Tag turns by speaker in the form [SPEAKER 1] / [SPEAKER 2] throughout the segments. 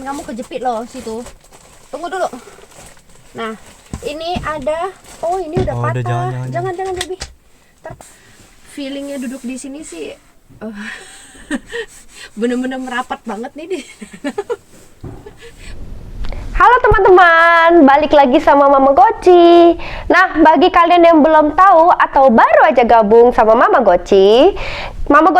[SPEAKER 1] kamu kejepit loh situ. Tunggu dulu. Nah, ini ada. Oh, ini udah patah. Jangan baby. Feelingnya duduk di sini sih bener-bener merapat banget nih di.
[SPEAKER 2] Halo teman-teman, balik lagi sama Mama Goci. Nah, bagi kalian yang belum tahu atau baru aja gabung sama Mama Goci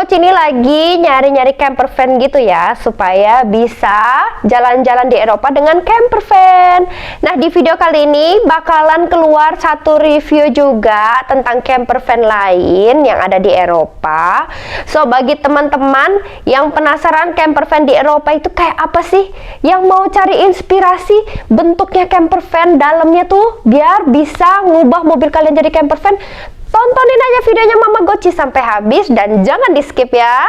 [SPEAKER 2] ini lagi nyari-nyari camper van gitu ya, supaya bisa jalan-jalan di Eropa dengan camper van. Nah, di video kali ini bakalan keluar satu review juga tentang camper van lain yang ada di Eropa. So, bagi teman-teman yang penasaran camper van di Eropa itu kayak apa sih, yang mau cari inspirasi bentuknya camper van, dalamnya tuh biar bisa ngubah mobil kalian jadi camper van, tontonin aja videonya Mama Goci sampai habis dan jangan di skip ya.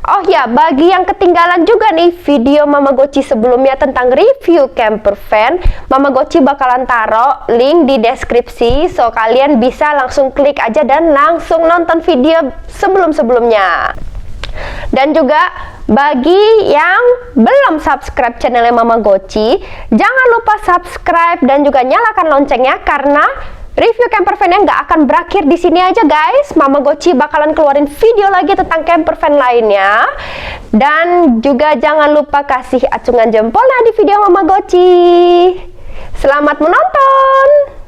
[SPEAKER 2] Oh ya, bagi yang ketinggalan juga nih video Mama Goci sebelumnya tentang review camper van, Mama Goci bakalan taruh link di deskripsi, so kalian bisa langsung klik aja dan langsung nonton video sebelum-sebelumnya. Dan juga bagi yang belum subscribe channelnya Mama Goci, jangan lupa subscribe dan juga nyalakan loncengnya, karena review camper van yang nggak akan berakhir di sini aja guys. Mama Goci bakalan keluarin video lagi tentang camper van lainnya. Dan juga jangan lupa kasih acungan jempolnya di video Mama Goci. Selamat menonton.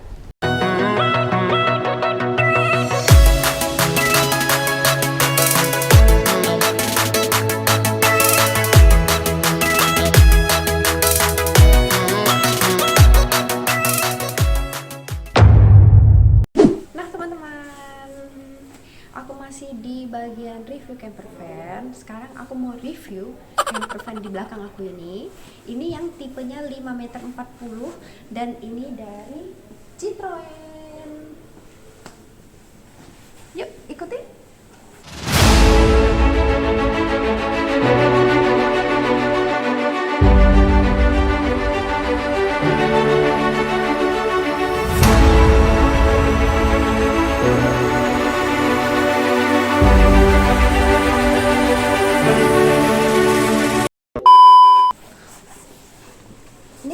[SPEAKER 1] Di bagian review camper van, sekarang aku mau review camper van di belakang aku ini. Ini yang tipenya 5,40 meter dan ini dari Citroen. Yuk, ikutin.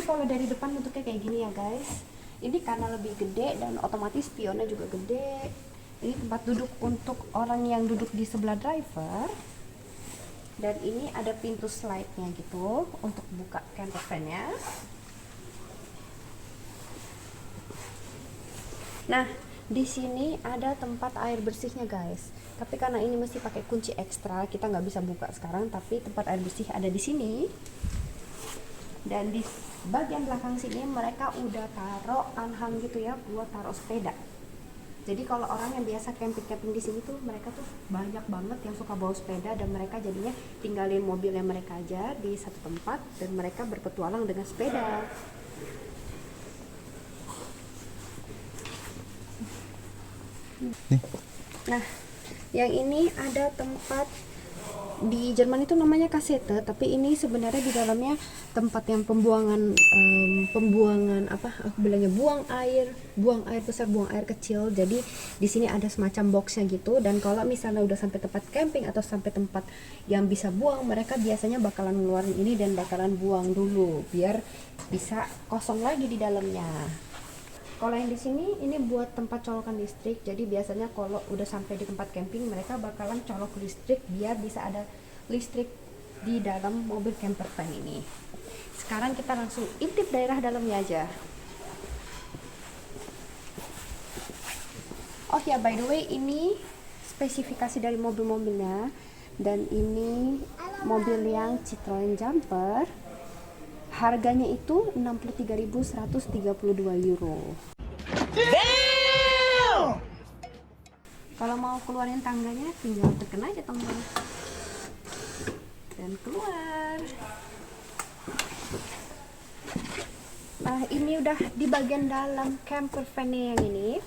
[SPEAKER 1] Kalau dari depan bentuknya kayak gini ya guys. Ini karena lebih gede dan otomatis spionnya juga gede. Ini tempat duduk untuk orang yang duduk di sebelah driver. Dan ini ada pintu slide-nya gitu untuk buka camper van-nya. Nah, di sini ada tempat air bersihnya guys. Tapi karena ini mesti pakai kunci ekstra, kita nggak bisa buka sekarang. Tapi tempat air bersih ada di sini. Dan di bagian belakang sini mereka udah taruh anhang gitu ya, buat taruh sepeda. Jadi kalau orang yang biasa camping di sini tuh, mereka tuh banyak banget yang suka bawa sepeda, dan mereka jadinya tinggalin mobilnya mereka aja di satu tempat dan mereka berpetualang dengan sepeda. Nah, yang ini ada tempat. Di Jerman itu namanya kasete, tapi ini sebenarnya di dalamnya tempat yang pembuangan apa aku bilangnya, buang air besar, buang air kecil. Jadi di sini ada semacam boxnya gitu, dan kalau misalnya udah sampai tempat camping atau sampai tempat yang bisa buang, mereka biasanya bakalan ngeluarin ini dan bakalan buang dulu biar bisa kosong lagi di dalamnya. Kalau yang di sini ini buat tempat colokan listrik. Jadi biasanya kalau udah sampai di tempat camping, mereka bakalan colok listrik biar bisa ada listrik di dalam mobil camper van ini. Sekarang kita langsung intip daerah dalamnya aja. Oh ya, by the way, ini spesifikasi dari mobil-mobilnya, dan ini mobil yang Citroen Jumper. Harganya itu 63.132 euro. Damn! Kalau mau keluarin tangganya, tinggal tekan aja tombol dan keluar. Nah, ini udah di bagian dalam camper van-nya yang ini.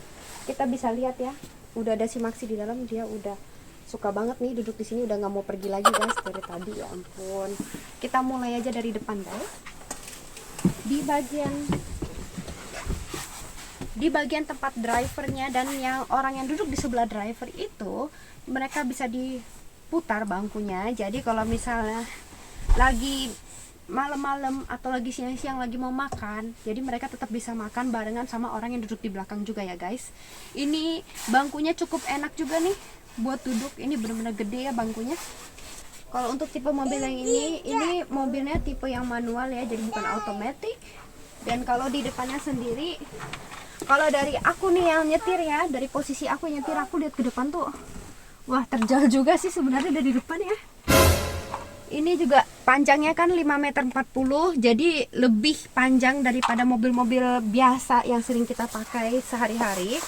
[SPEAKER 1] Kita bisa lihat ya, udah ada si Maxi di dalam. Dia udah suka banget nih duduk di sini, udah nggak mau pergi lagi guys dari tadi. Ya ampun. Kita mulai aja dari depan guys. Di bagian tempat drivernya dan yang orang yang duduk di sebelah driver itu, mereka bisa diputar bangkunya. Jadi kalau misalnya lagi malam-malam atau lagi siang-siang lagi mau makan, jadi mereka tetap bisa makan barengan sama orang yang duduk di belakang juga ya guys. Ini bangkunya cukup enak juga nih buat duduk, ini bener-bener gede ya bangkunya. Kalau untuk tipe mobil yang ini mobilnya tipe yang manual ya, jadi bukan automatic. Dan kalau di depannya sendiri, kalau dari aku nih yang nyetir ya, dari posisi aku nyetir, aku lihat ke depan tuh, wah terjal juga sih sebenarnya dari depan ya. Ini juga panjangnya kan 5,40 meter, jadi lebih panjang daripada mobil-mobil biasa yang sering kita pakai sehari-hari.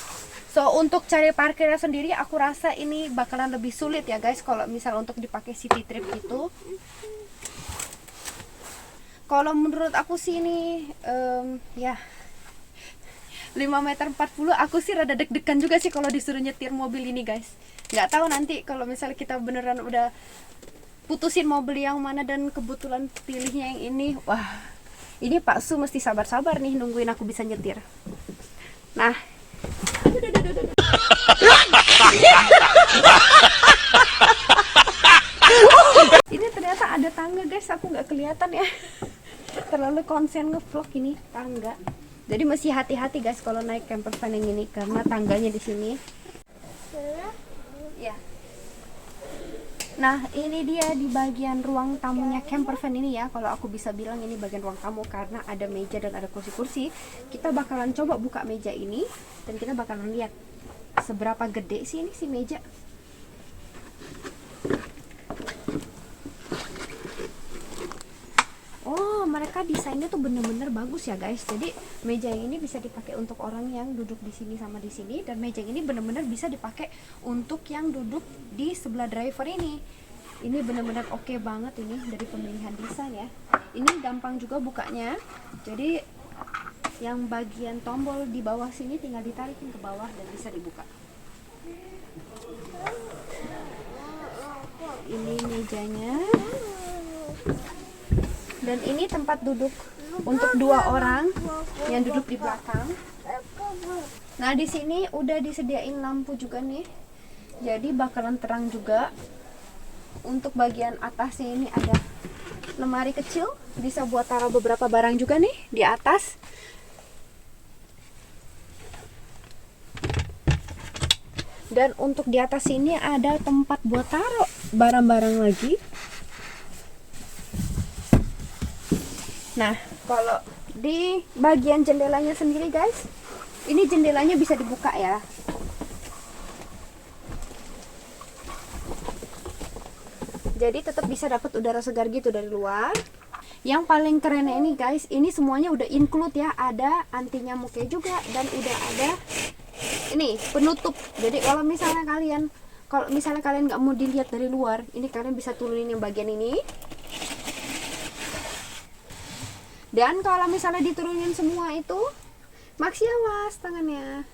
[SPEAKER 1] So untuk cari parkirnya sendiri aku rasa ini bakalan lebih sulit ya guys kalau misal untuk dipakai city trip gitu. Kalau menurut aku sih ini ya 5,40 meter aku sih rada deg-degan juga sih kalau disuruh nyetir mobil ini guys. Nggak tahu nanti kalau misalnya kita beneran udah putusin mobil yang mana dan kebetulan pilihnya yang ini, wah ini Pak Su mesti sabar-sabar nih nungguin aku bisa nyetir. Nah ini ternyata ada tangga guys, aku nggak kelihatan ya, terlalu konsen ngevlog ini tangga. Jadi mesti hati-hati guys kalau naik camper van yang ini karena tangganya di sini. Ya. Nah ini dia di bagian ruang tamunya camper van ini ya. Kalau aku bisa bilang ini bagian ruang tamu karena ada meja dan ada kursi-kursi. Kita bakalan coba buka meja ini dan kita bakalan lihat seberapa gede sih ini si meja. Oh mereka desainnya tuh bener-bener bagus ya guys. Jadi meja yang ini bisa dipakai untuk orang yang duduk di sini sama di sini, dan meja yang ini bener-bener bisa dipakai untuk yang duduk di sebelah driver ini. Ini bener-bener oke banget ini dari pemilihan desain ya. Ini gampang juga bukanya. Jadi yang bagian tombol di bawah sini tinggal ditarikin ke bawah dan bisa dibuka. Ini mejanya. Dan ini tempat duduk untuk 2 orang yang duduk di belakang. Nah, di sini udah disediain lampu juga nih. Jadi bakalan terang juga. Untuk bagian atasnya ini ada lemari kecil, bisa buat taruh beberapa barang juga nih di atas. Dan untuk di atas sini ada tempat buat taruh barang-barang lagi. Nah, kalau di bagian jendelanya sendiri guys, ini jendelanya bisa dibuka ya. Jadi tetap bisa dapat udara segar gitu dari luar. Yang paling kerennya ini guys, ini semuanya udah include ya. Ada anti nyamuknya juga dan udah ada ini penutup. Jadi kalau misalnya kalian nggak mau dilihat dari luar, ini kalian bisa turunin yang bagian ini. Dan kalau misalnya diturunin semua itu, maksi awas tangannya.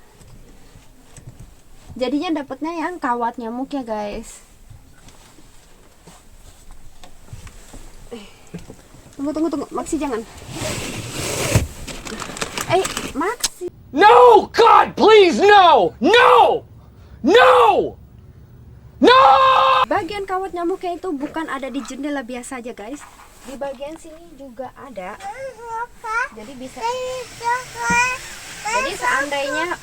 [SPEAKER 1] Jadinya dapatnya yang kawat nyamuk ya guys. Tunggu, Maksi jangan. Maksi.
[SPEAKER 3] No, God, please, no, no, no, no.
[SPEAKER 1] Bagian kawat nyamuknya itu bukan ada di jendela biasa aja guys. Di bagian sini juga ada. Jadi bisa. Jadi seandainya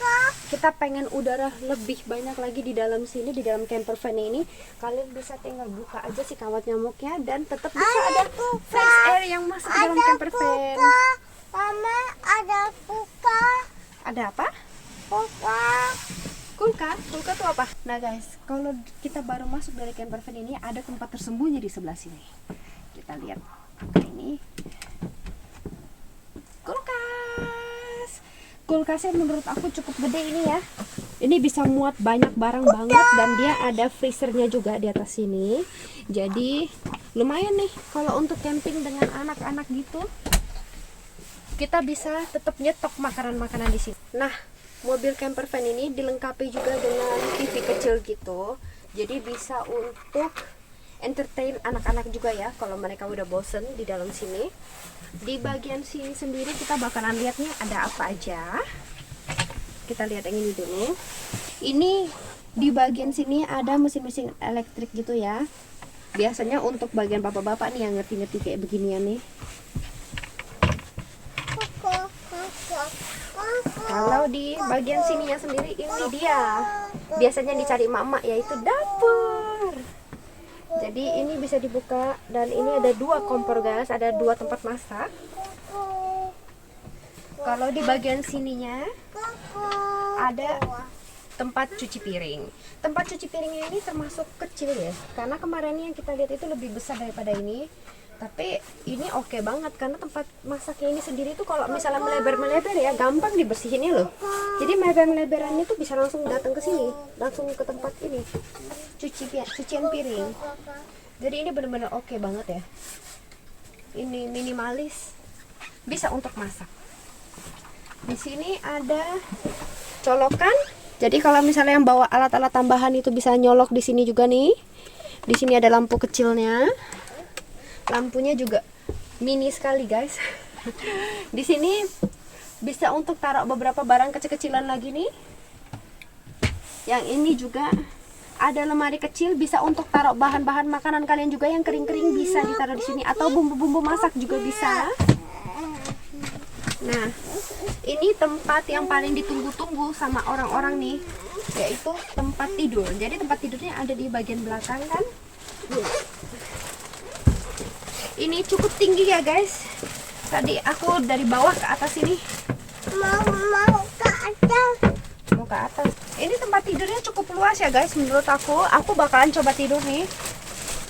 [SPEAKER 1] kita pengen udara lebih banyak lagi di dalam sini, di dalam camper van ini, kalian bisa tinggal buka aja si kawat nyamuknya dan tetap bisa ada fresh air yang masuk ke dalam camper van.
[SPEAKER 4] Mama, ada puka.
[SPEAKER 1] Ada apa?
[SPEAKER 4] Puka.
[SPEAKER 1] Kulkas itu apa? Nah guys, kalau kita baru masuk dari camper van ini ada tempat tersembunyi di sebelah sini. Kita lihat ini kulkasnya menurut aku cukup gede ini ya. Ini bisa muat banyak barang banget dan dia ada freezernya juga di atas sini. Jadi lumayan nih kalau untuk camping dengan anak-anak gitu. Kita bisa tetap nyetok makanan-makanan di sini. Nah, mobil camper van ini dilengkapi juga dengan TV kecil gitu. Jadi bisa untuk entertain anak-anak juga ya kalau mereka udah bosen di dalam sini. Di bagian sini sendiri kita bakalan lihatnya ada apa aja. Kita lihat yang ini dulu. Ini di bagian sini ada mesin-mesin elektrik gitu ya. Biasanya untuk bagian bapak-bapak nih yang ngerti-ngerti kayak beginian nih. Kalau di bagian sininya sendiri ini dia biasanya dicari emak-emak, yaitu dapur. Jadi ini bisa dibuka dan ini ada 2 kompor gas, ada 2 tempat masak. Kalau di bagian sininya ada tempat cuci piring. Tempat cuci piringnya ini termasuk kecil ya, karena kemarin yang kita lihat itu lebih besar daripada ini. Tapi ini oke banget karena tempat masaknya ini sendiri tuh kalau misalnya melebar-melebar ya gampang dibersihinnya loh. Jadi melebar-melebarannya tuh bisa langsung datang ke sini, langsung ke tempat ini cucian piring. Jadi ini benar-benar oke banget ya. Ini minimalis, bisa untuk masak. Di sini ada colokan. Jadi kalau misalnya yang bawa alat-alat tambahan itu bisa nyolok di sini juga nih. Di sini ada lampu kecilnya. Lampunya juga mini sekali guys. Di sini bisa untuk taruh beberapa barang kecil-kecilan lagi nih. Yang ini juga ada lemari kecil, bisa untuk taruh bahan-bahan makanan kalian juga yang kering-kering bisa ditaruh di sini, atau bumbu-bumbu masak juga bisa. Nah, ini tempat yang paling ditunggu-tunggu sama orang-orang nih, yaitu tempat tidur. Jadi tempat tidurnya ada di bagian belakang kan. Ini cukup tinggi ya guys. Tadi aku dari bawah ke atas ini.
[SPEAKER 4] Mau ke atas.
[SPEAKER 1] Mau ke atas. Ini tempat tidurnya cukup luas ya guys. Menurut aku bakalan coba tidur nih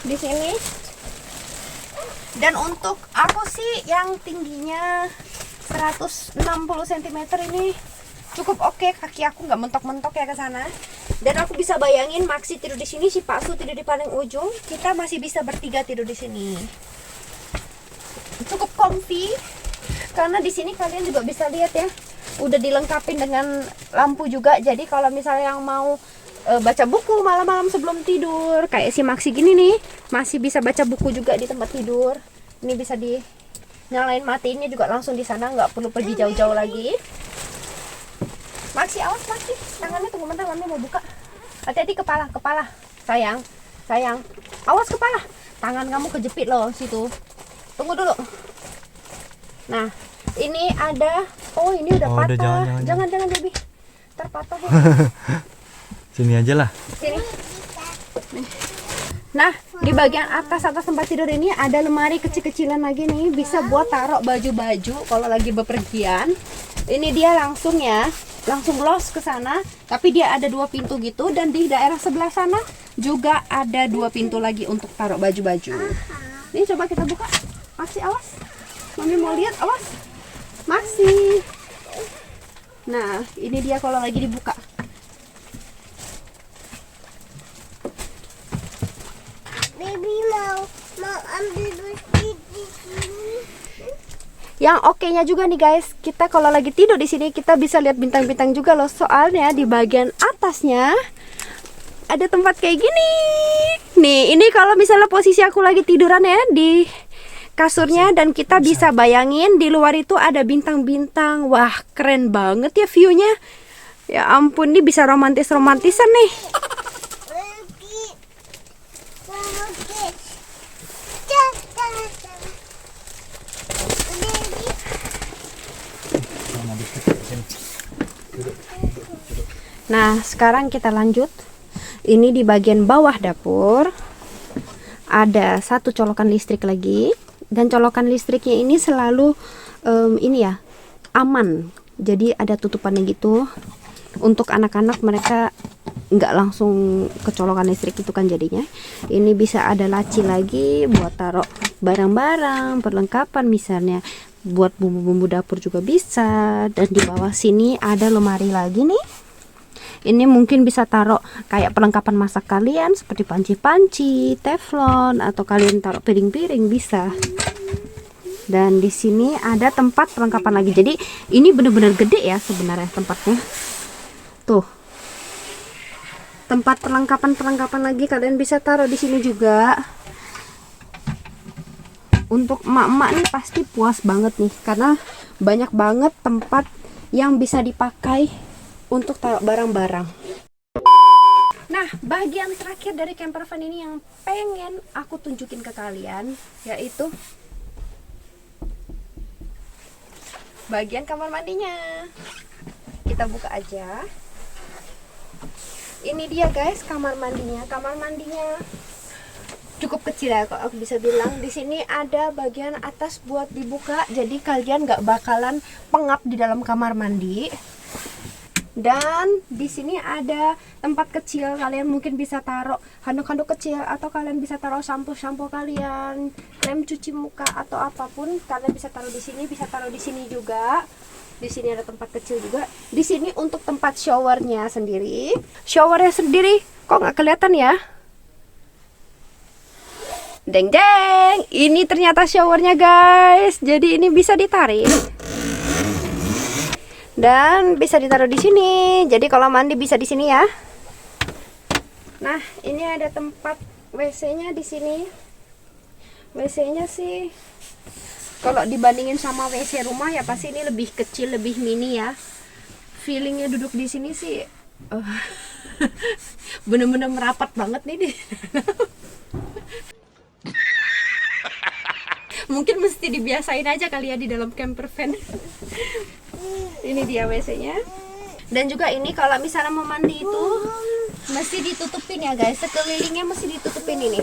[SPEAKER 1] di sini. Dan untuk aku sih yang tingginya 160 cm ini cukup oke. Kaki aku nggak mentok-mentok ya ke sana. Dan aku bisa bayangin Maxi tidur di sini, si Pak Su tidur di paling ujung. Kita masih bisa bertiga tidur di sini. Cukup comfy karena di sini kalian juga bisa lihat ya, udah dilengkapi dengan lampu juga. Jadi kalau misalnya yang mau baca buku malam-malam sebelum tidur kayak si Maxi gini nih, masih bisa baca buku juga di tempat tidur. Ini bisa dinyalain matiinnya juga langsung di sana, nggak perlu pergi jauh-jauh lagi. Maxi, awas Maxi, tangannya tunggu bentar, mami mau buka. Hati-hati kepala sayang, awas kepala, tangan kamu kejepit loh situ. Tunggu dulu. Nah, ini ada, oh ini udah patah. Jangan baby, terpatah ya.
[SPEAKER 5] Sini aja lah.
[SPEAKER 1] Sini. Nah, di bagian atas tempat tidur ini ada lemari kecil-kecilan lagi nih, bisa buat taruh baju-baju kalau lagi bepergian. Ini dia langsung los ke sana, tapi dia ada 2 pintu gitu, dan di daerah sebelah sana juga ada 2 pintu lagi untuk taruh baju-baju. Ini coba kita buka. Maxi, awas. Mami mau lihat, awas. Maxi. Nah, ini dia kalau lagi dibuka.
[SPEAKER 4] Baby mau ambil biskuit di sini.
[SPEAKER 1] Yang oke-nya juga nih guys, kita kalau lagi tidur di sini kita bisa lihat bintang-bintang juga loh. Soalnya di bagian atasnya ada tempat kayak gini. Nih, ini kalau misalnya posisi aku lagi tiduran ya di kasurnya, dan kita bisa bayangin di luar itu ada bintang-bintang. Wah, keren banget ya view-nya. Ya ampun, ini bisa romantis-romantisan nih. Nah, sekarang kita lanjut. Ini di bagian bawah dapur ada 1 colokan listrik lagi, dan colokan listriknya ini selalu ini ya, aman. Jadi ada tutupannya gitu. Untuk anak-anak mereka nggak langsung ke colokan listrik itu kan jadinya. Ini bisa ada laci lagi buat taruh barang-barang, perlengkapan misalnya buat bumbu-bumbu dapur juga bisa. Dan di bawah sini ada lemari lagi nih. Ini mungkin bisa taruh kayak perlengkapan masak kalian seperti panci-panci, teflon, atau kalian taruh piring-piring bisa. Dan di sini ada tempat perlengkapan lagi. Jadi ini benar-benar gede ya sebenarnya tempatnya. Tuh. Tempat perlengkapan lagi kalian bisa taruh di sini juga. Untuk emak-emak nih pasti puas banget nih, karena banyak banget tempat yang bisa dipakai untuk taruh barang-barang. Nah, bagian terakhir dari camper van ini yang pengen aku tunjukin ke kalian, yaitu bagian kamar mandinya. Kita buka aja. Ini dia guys, kamar mandinya. Kamar mandinya cukup kecil ya, kalau aku bisa bilang. Di sini ada bagian atas buat dibuka, jadi kalian nggak bakalan pengap di dalam kamar mandi. Dan di sini ada tempat kecil, kalian mungkin bisa taruh handuk-handuk kecil, atau kalian bisa taruh sampo-sampo kalian, krem cuci muka atau apapun, kalian bisa taruh di sini, bisa taruh di sini juga. Di sini ada tempat kecil juga. Di sini untuk tempat showernya sendiri. Showernya sendiri kok nggak kelihatan ya? Deng deng, ini ternyata showernya guys. Jadi ini bisa ditarik. Dan bisa ditaruh di sini. Jadi kalau mandi bisa di sini ya. Nah, ini ada tempat WC-nya di sini. WC-nya sih kalau dibandingin sama WC rumah ya pasti ini lebih kecil, lebih mini ya. Feelingnya duduk di sini sih bener-bener merapat banget nih di mungkin mesti dibiasain aja kali ya di dalam camper van. Ini dia WC-nya. Dan juga ini kalau misalnya mau mandi itu mesti ditutupin ya guys, sekelilingnya mesti ditutupin ini,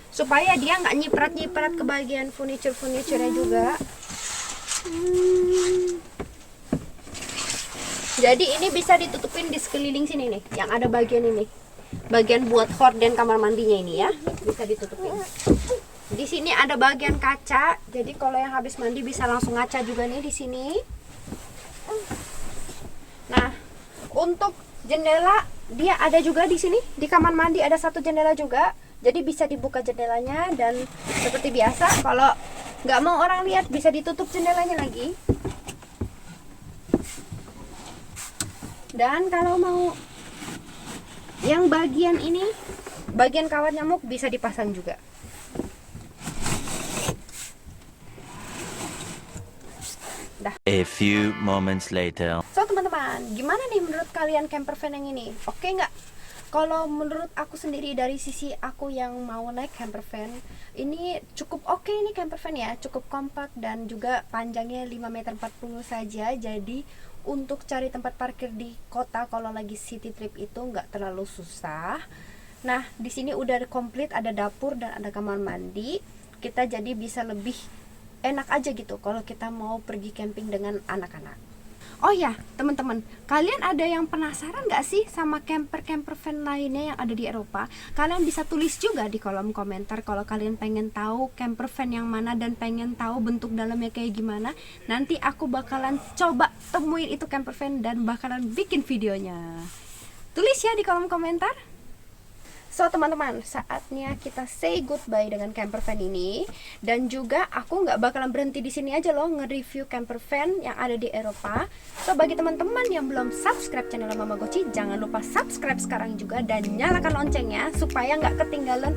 [SPEAKER 1] supaya dia nggak nyiprat-nyiprat ke bagian furniture-nya juga. Jadi ini bisa ditutupin di sekeliling sini nih, yang ada bagian ini, bagian buat horden kamar mandinya ini ya, bisa ditutupin. Di sini ada bagian kaca, jadi kalau yang habis mandi bisa langsung ngaca juga nih di sini. Nah, untuk jendela dia ada juga di sini, di kamar mandi ada satu jendela juga, jadi bisa dibuka jendelanya. Dan seperti biasa kalau nggak mau orang lihat bisa ditutup jendelanya lagi. Dan kalau mau yang bagian ini, bagian kawat nyamuk bisa dipasang juga.
[SPEAKER 6] A few moments later.
[SPEAKER 1] So teman-teman, gimana nih menurut kalian camper van yang ini? Oke nggak? Kalau menurut aku sendiri, dari sisi aku yang mau naik camper van, ini cukup oke ini camper van ya, cukup kompak dan juga panjangnya 5,40 meter saja. Jadi untuk cari tempat parkir di kota kalau lagi city trip itu nggak terlalu susah. Nah, di sini udah komplit, ada dapur dan ada kamar mandi. Kita jadi bisa lebih enak aja gitu kalau kita mau pergi camping dengan anak-anak. Oh ya teman-teman, kalian ada yang penasaran gak sih sama camper van lainnya yang ada di Eropa? Kalian bisa tulis juga di kolom komentar kalau kalian pengen tahu camper van yang mana dan pengen tahu bentuk dalamnya kayak gimana. Nanti aku bakalan coba temuin itu camper van dan bakalan bikin videonya. Tulis ya di kolom komentar. So teman-teman, saatnya kita say goodbye dengan camper van ini. Dan juga aku nggak bakalan berhenti di sini aja loh nge-review camper van yang ada di Eropa. So bagi teman-teman yang belum subscribe channel Mama Goci, jangan lupa subscribe sekarang juga dan nyalakan loncengnya supaya nggak ketinggalan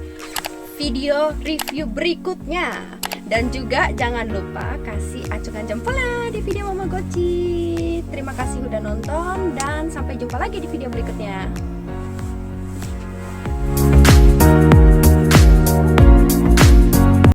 [SPEAKER 1] video review berikutnya. Dan juga jangan lupa kasih acungan jempolnya di video Mama Goci. Terima kasih udah nonton dan sampai jumpa lagi di video berikutnya.